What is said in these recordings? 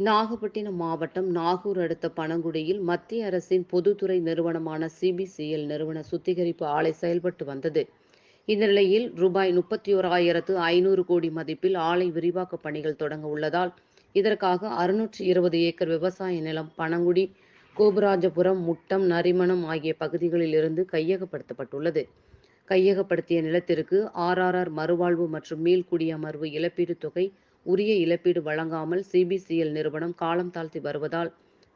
நாகப்பட்டினம் மாவட்டம் நாகூர் அடுத்த பனங்குடியில் மத்திய அரசின் பொதுத்துறை நிறுவனமான சிபிசிஎல் நிறுவன சுத்திகரிப்பு ஆலை செயல்பட்டு வந்தது. இந்த நிலையில் ரூபாய் 31,500 கோடி மதிப்பில் ஆலை விரிவாக்க பணிகள் தொடங்க உள்ளதால் இதற்காக 620 ஏக்கர் விவசாய நிலம் பனங்குடி, கோபுராஜபுரம், முட்டம், நரிமணம் ஆகிய பகுதிகளில் இருந்து கையகப்படுத்தப்பட்டுள்ளது. கையகப்படுத்திய நிலத்திற்கு ஆர்ஆர்ஆர் மறுவாழ்வு மற்றும் மீள்குடியமர்வு இழப்பீடு தொகை உரிய இழப்பீடு வழங்காமல் சிபிசிஎல் நிறுவனம் காலம் தாழ்த்தி வருவதால்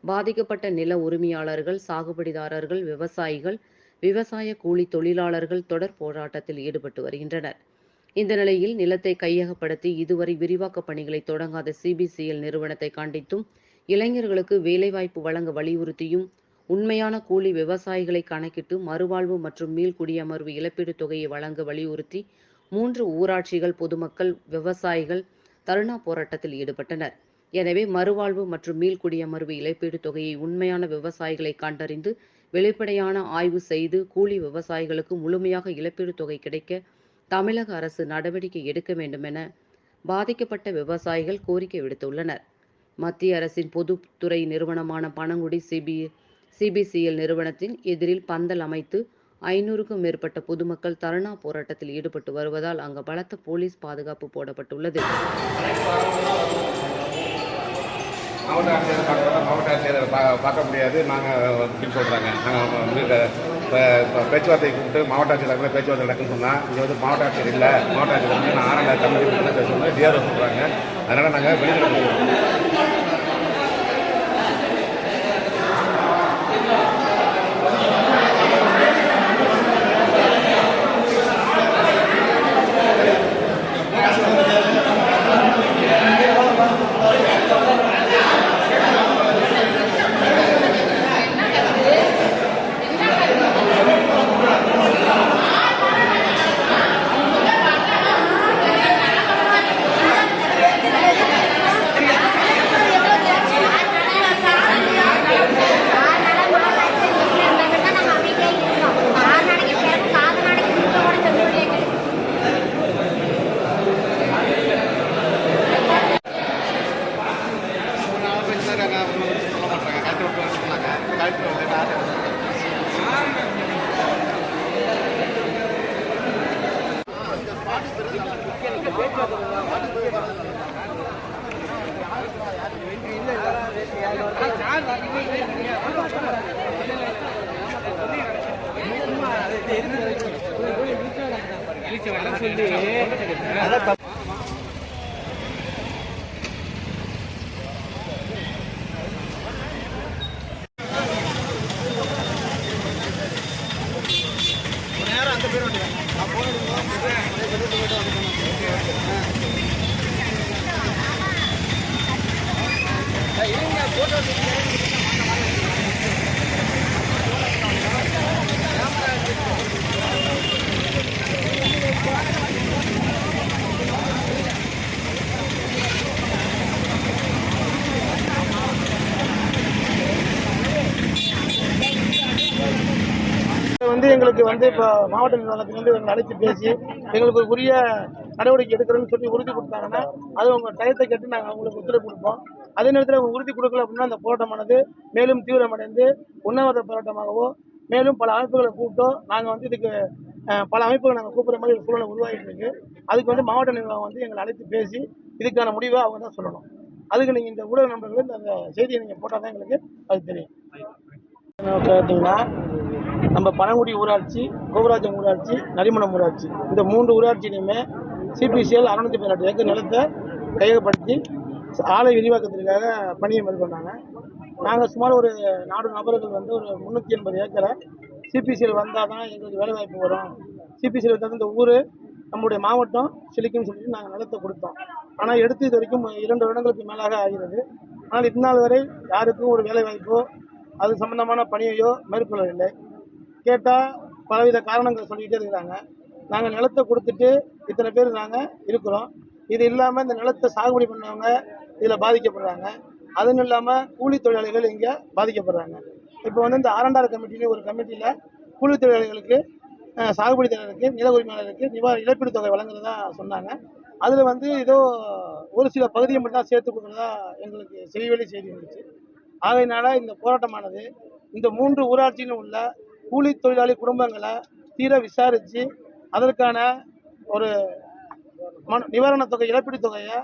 பாதிக்கப்பட்ட நில உரிமையாளர்கள், சாகுபடிதாரர்கள், விவசாயிகள், விவசாய கூலி தொழிலாளர்கள் தொடர் போராட்டத்தில் ஈடுபட்டு வருகின்றனர். இந்த நிலையில் நிலத்தை கையகப்படுத்தி இதுவரை விரிவாக்க பணிகளை தொடங்காத சிபிசிஎல் நிறுவனத்தை கண்டித்தும், இளைஞர்களுக்கு வேலைவாய்ப்பு வழங்க வலியுறுத்தியும், உண்மையான கூலி விவசாயிகளை கணக்கிட்டு மறுவாழ்வு மற்றும் மீள்குடியமர்வு இழப்பீடு தொகையை வழங்க வலியுறுத்தி 3 ஊராட்சிகள், பொதுமக்கள், விவசாயிகள் தர்ணா போராட்டத்தில் ஈடுபட்டனர். எனவே மறுவாழ்வு மற்றும் மீள்குடியமர்வு இழப்பீடு தொகையை உண்மையான விவசாயிகளை கண்டறிந்து வெளிப்படையான ஆய்வு செய்து கூலி விவசாயிகளுக்கு முழுமையாக இழப்பீடு தொகை கிடைக்க தமிழக அரசு நடவடிக்கை எடுக்க வேண்டும் என பாதிக்கப்பட்ட விவசாயிகள் கோரிக்கை விடுத்துள்ளனர். மத்திய அரசின் பொதுத்துறை நிறுவனமான பனங்குடி சிபிசிஎல் நிறுவனத்தின் எதிரில் பந்தல் அமைத்து 500க்கும் மேற்பட்ட பொதுமக்கள் தர்ணா போராட்டத்தில் ஈடுபட்டு வருவதால் அங்கு பலத்த போலீஸ் பாதுகாப்பு போடப்பட்டுள்ளது. மாவட்ட ஆட்சியரை பார்க்க முடியாது நாங்கள் அப்படின்னு சொல்கிறாங்க. நாங்கள் பேச்சுவார்த்தை கூப்பிட்டு மாவட்ட ஆட்சியர் பேச்சுவார்த்தை நடக்குன்னு சொன்னால் இங்கே வந்து மாவட்ட ஆட்சியர் இல்லை, மாவட்ட ஆட்சியர் வந்து நான் ஆரம்ப கமிட்டி பேசணும் டிஆர்ஓ சொல்கிறாங்க. அதனால் நாங்கள் வெளியில் போகிறோம். எங்களுக்கு இப்போ மாவட்ட நிர்வாகத்திலிருந்து எங்களை அழைத்து பேசி எங்களுக்கு உரிய நடவடிக்கை எடுக்கிறோன்னு சொல்லி உறுதி கொடுத்தாங்கன்னா அது உங்கள் டயத்தை கேட்டு நாங்கள் அவங்களுக்கு ஒத்துழைப்பு கொடுப்போம். அதே நேரத்தில் அவங்க உறுதி கொடுக்கல அப்படின்னா அந்த போராட்டமானது மேலும் தீவிரமடைந்து உண்ணாவிரத போராட்டமாகவோ மேலும் பல அமைப்புகளை கூப்பிட்டோ நாங்கள் இதுக்கு பல அமைப்புகளை நாங்கள் கூப்பிட்ற மாதிரி ஒரு சூழ்நிலை உருவாகிட்டு இருக்கு. அதுக்கு மாவட்ட நிர்வாகம் எங்களை அழைத்து பேசி இதுக்கான முடிவை அவங்க தான் சொல்லணும். அதுக்கு நீங்கள் இந்த ஊடக நண்பர்கள் அந்த செய்தியை நீங்கள் போட்டால் தான் எங்களுக்கு அது தெரியும். பார்த்தீங்கன்னா நம்ம பனங்குடி ஊராட்சி, கோபுராஜம் ஊராட்சி, நரிமணம் ஊராட்சி இந்த 3 ஊராட்சியிலுமே சிபிசிஎல் 618 ஏக்கர் நிலத்தை கையகப்படுத்தி ஆலை விரிவாக்கத்திற்காக பணியை மேற்கொண்டாங்க. நாங்கள் சுமார் ஒரு 4 நபர்கள் ஒரு 380 ஏக்கரை சிபிசிஎல் வந்தால் தான் எங்களுக்கு வேலைவாய்ப்பு வரும், சிபிசிஎல் வந்தால் இந்த ஊர் நம்முடைய மாவட்டம் செழிக்கும்னு சொல்லிட்டு நாங்கள் நிலத்தை கொடுத்தோம். ஆனால் எடுத்து இது வரைக்கும் 2 வருடங்களுக்கு மேலாக ஆகிறது. ஆனால் இந்நாள் வரை யாருக்கும் ஒரு வேலைவாய்ப்போ அது சம்பந்தமான பணியையோ மேற்கொள்ளவில்லை. கேட்டால் பலவித காரணங்களை சொல்லிக்கிட்டே இருக்கிறாங்க. நாங்கள் நிலத்தை கொடுத்துட்டு இத்தனை பேர் நாங்கள் இருக்கிறோம். இது இல்லாமல் இந்த நிலத்தை சாகுபடி பண்ணவங்க இதில் பாதிக்கப்படுறாங்க. அதுவும் இல்லாமல் கூலி தொழிலாளிகள் இங்கே பாதிக்கப்படுறாங்க. இப்போ இந்த ஆரண்டார் கமிட்டின்னு ஒரு கமிட்டியில் கூலி தொழிலாளிகளுக்கு, சாகுபடிதாரருக்கு, நில உரிமையாளருக்கு இழப்பீடு தொகை வழங்குறதா சொன்னாங்க. அதில் வந்து ஏதோ ஒரு சில பகுதியை மட்டும் தான் சேர்த்து கொடுக்குறதா எங்களுக்கு செய்தி இருந்துச்சு. ஆகையினால இந்த போராட்டமானது இந்த 3 ஊராட்சியிலும் உள்ள கூலி தொழிலாளி குடும்பங்களை தீர விசாரித்து அதற்கான ஒரு நிவாரணத் தொகை, இழப்பீட்டுத் தொகையை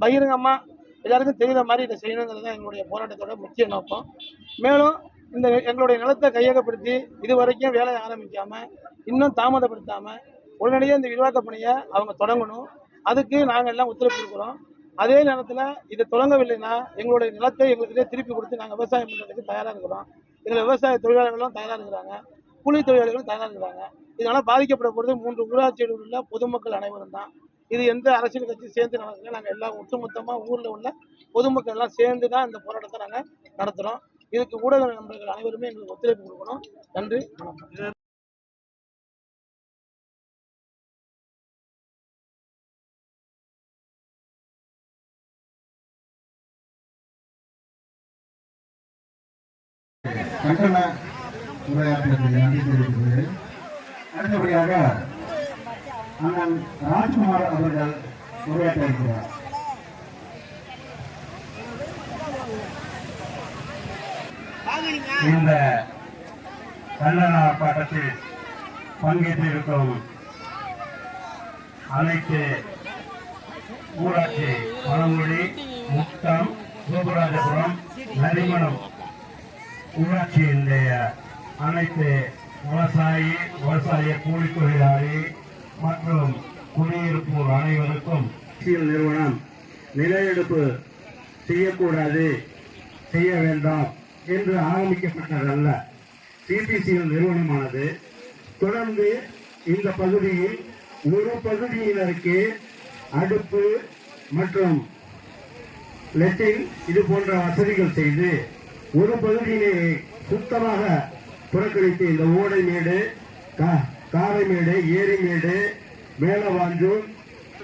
பகிரங்கமாக எல்லாருக்கும் தெரிகிற மாதிரி இதை செய்யணுங்கிறது தான் எங்களுடைய போராட்டத்தோட முக்கிய நோக்கம். மேலும் இந்த எங்களுடைய நிலத்தை கையகப்படுத்தி இது வரைக்கும் வேலையை ஆரம்பிக்காமல் இன்னும் தாமதப்படுத்தாமல் உடனடியாக இந்த விரிவாக்க பணியை அவங்க தொடங்கணும். அதுக்கு நாங்கள் எல்லாம் ஒத்துழைப்பு கொடுக்குறோம். அதே நேரத்தில் இதை தொடங்கவில்லைன்னா எங்களுடைய நிலத்தை எங்களுக்கிட்டே திருப்பி கொடுத்து நாங்கள் விவசாயம் பண்ணுறதுக்கு தயாராக இருக்கிறோம். இதில் விவசாய தொழிலாளர்களும் தயாராக இருக்கிறாங்க, கூலி தொழிலாளர்களும் தயாராக இருக்கிறாங்க. இதனால் பாதிக்கப்பட போகிறது 3 ஊராட்சியில் உள்ள பொதுமக்கள் அனைவரும் தான். இது எந்த அரசியல் கட்சி சேர்ந்து நடக்கல. நாங்கள் எல்லாம் ஒட்டுமொத்தமாக ஊரில் உள்ள பொதுமக்கள் எல்லாம் சேர்ந்து தான் இந்த போராட்டத்தை நாங்கள் நடத்துகிறோம். இதுக்கு ஊடக நண்பர்கள் அனைவருமே எங்களுக்கு ஒத்துழைப்பு கொடுக்கணும். நன்றி, வணக்கம். கண்டன உரையாற்றுவதற்கு நன்றி தெரிவிக்கிறேன். அடுத்தபடியாக அண்ணன் ராஜ்குமார் அவர்கள் உரையாற்ற இருக்கிறார். இந்த கண்டன ஆர்ப்பாட்டத்தில் பங்கேற்றிருக்கும் அனைத்து ஊராட்சி பழங்குடி, முட்டம், சோபராஜபுரம், நரிமணம் ஊராட்சியினுடைய அனைத்து விவசாய கூலி தொழிலாளி மற்றும் குடியிருப்போர் அனைவருக்கும் நிறுவனம் நிலையெடுப்பு செய்யக்கூடாது, செய்ய வேண்டாம் என்று ஆரம்பிக்கப்பட்டதல்ல. சிபிசிஎல் நிறுவனமானது தொடர்ந்து இந்த பகுதியில் ஒரு பகுதியினருக்கு அடுப்பு மற்றும் லெட்டின் இது போன்ற வசதிகள் செய்து ஒரு பகுதியிலே சுத்தமாக புறக்கணித்து இந்த ஓடைமேடு, காரைமேடு, ஏரிமேடு, மேலவாஞ்சூர்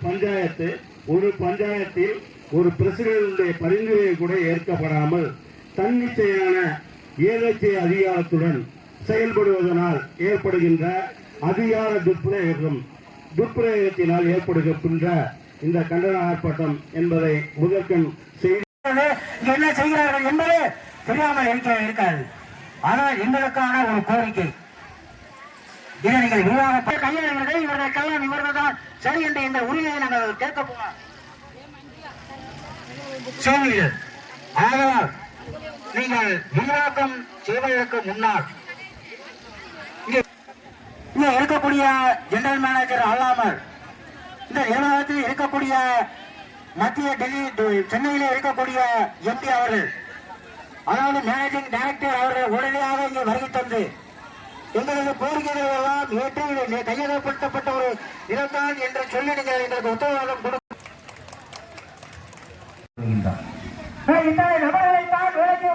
பஞ்சாயத்து ஒரு பஞ்சாயத்தில் ஒரு பிரசிடென்டுடைய பரிந்துரை கூட ஏற்கப்படாமல் தன்னிச்சையான ஏதேச்சை அதிகாரத்துடன் செயல்படுவதனால் ஏற்படுகின்ற அதிகார துஷ்பிரயோகத்தினால் ஏற்படுகின்ற இந்த கண்டன ஆர்ப்பாட்டம் என்பதை முதற்கண் என்ன செய்கிறார்கள் என்பது தெரியாமல் இருக்காது. ஆனால் எங்களுக்கான ஒரு கோரிக்கை, இதை நீங்கள் விரிவாக கையாளர்கள் இவர்களுக்கெல்லாம் இவர்கள் தான் சரி என்ற இந்த உரிமையை நாங்கள் கேட்க போனோம். ஆதலால் நீங்கள் விரிவாக்கம் செய்வதற்கு முன்னால் இங்கே இருக்கக்கூடிய ஜெனரல் மேனேஜர் அல்லாமல் இந்த நிர்வாகத்தில் இருக்கக்கூடிய மத்திய டெல்லி சென்னையிலே இருக்கக்கூடிய எம்பி அவர்கள், அதாவது மேனேஜிங் டைரக்டர் அவர்கள் உடனடியாக இங்கே வருகை தந்து எங்களது கோரிக்கைகள் எல்லாம் ஏற்று கையகப்படுத்தப்பட்ட ஒரு இடம்தான் என்று சொல்லி நீங்கள் எங்களுக்கு உத்தரவாதம் கொடுக்கின்றார். இத்தனை நபர்களை தான் வேலைக்கு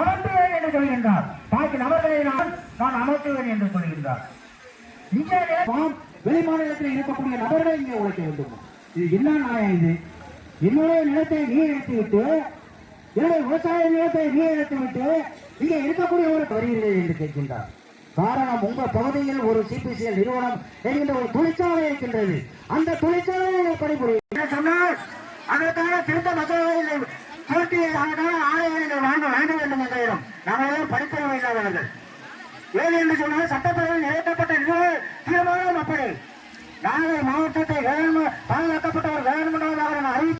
அமர்த்துவேன் என்று சொல்கின்றார். பாக்கி நபர்களை நான் அமர்த்துவேன் என்று சொல்கின்றார். வெளி மாநிலத்தில் இருக்கக்கூடிய நபர்களை இங்கே உழைக்க வேண்டும். இது என்ன நியாயம்? இது என்னுடைய நிலத்தை நீ எடுத்துவிட்டு, என்னுடைய விவசாய நிலத்தை நீ எடுத்துவிட்டு இங்கே இருக்கக்கூடிய ஒரு வருகிறீர்கள் என்று கேட்கின்றார். காரணம், உங்கள் பகுதியில் ஒரு சிபிசிஎல் நிறுவனம் என்கின்ற ஒரு தொழிற்சாலை இருக்கின்றது. அந்த தொழிற்சாலையை பணிபுரியும் சொன்னால் அதற்கான திருத்த மசோதாவை திருத்தி அதற்கான ஆணையங்களை வாங்க வேண்டும் வேண்டும் எங்களிடம். நாங்கள் எல்லாம் படிப்பறிவு இல்லாதவர்கள். ஏன் என்று சொன்னால் சட்டப்பேரவையில் நிறைவேற்றப்பட்ட தீர்மானம் அப்படி நாகை மாவட்டத்தை பாதுகாக்கப்பட்ட ஒரு வேணுமென்றதாக அறிவித்து